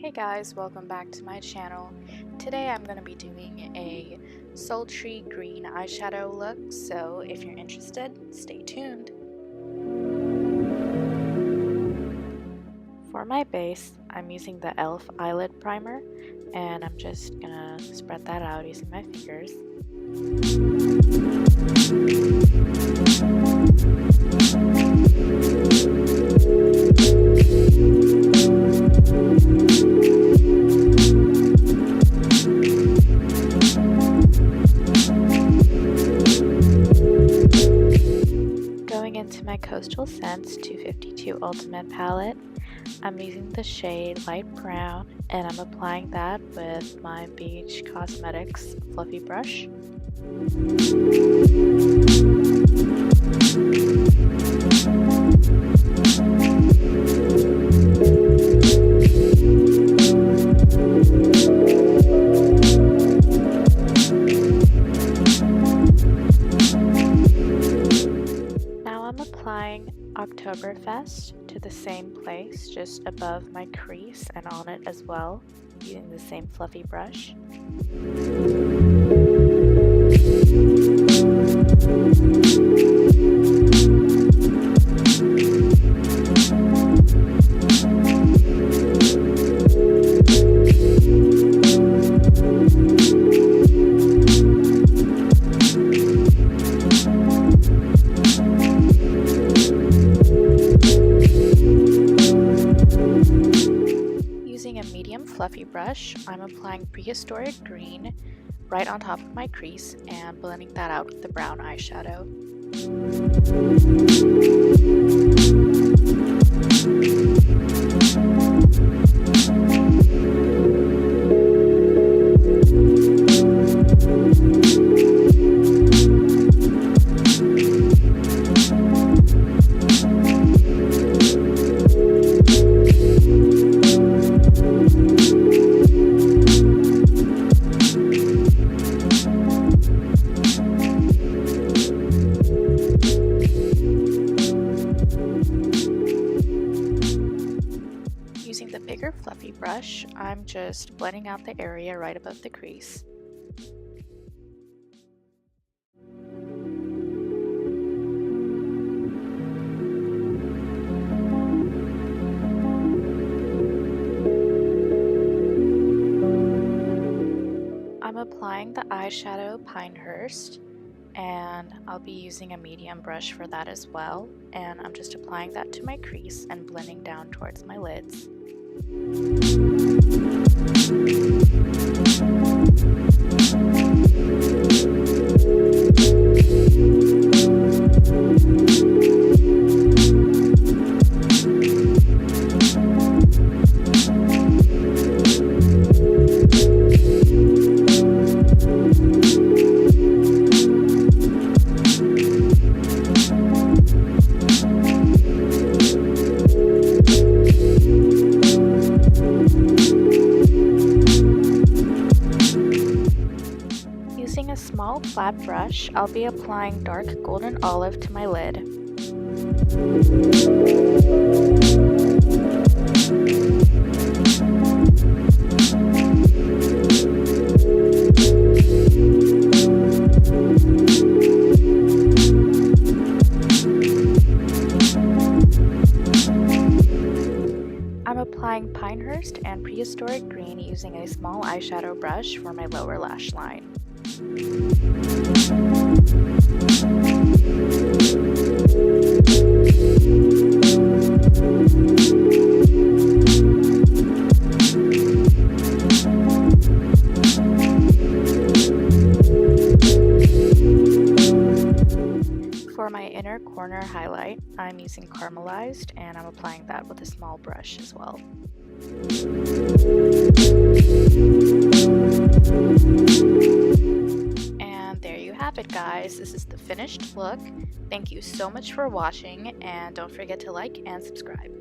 Hey guys, welcome back to my channel. Today I'm going to be doing a sultry green eyeshadow look, so if you're interested, stay tuned. For my base, I'm using the e.l.f. eyelid primer, and I'm just going to spread that out using my fingers. Going into my Coastal Scents 252 Ultimate palette, I'm using the shade Light Brown, and I'm applying that with my Beach Cosmetics fluffy brush. Applying Oktoberfest to the same place, just above my crease and on it as well, using the same fluffy brush. Using a medium fluffy brush, I'm applying Prehistoric Green right on top of my crease and blending that out with the brown eyeshadow. Using the bigger fluffy brush, I'm just blending out the area right above the crease. I'm applying the eyeshadow Pinehurst, and I'll be using a medium brush for that as well, and I'm just applying that to my crease and blending down towards my lids. Using a small flat brush, I'll be applying dark golden olive to my lid. I'm applying Pinehurst and Prehistoric Green using a small eyeshadow brush for my lower lash line. For my inner corner highlight, I'm using Caramelized, and I'm applying that with a small brush as well. And there you have it, guys. This is the finished look. Thank you so much for watching, and don't forget to like and subscribe.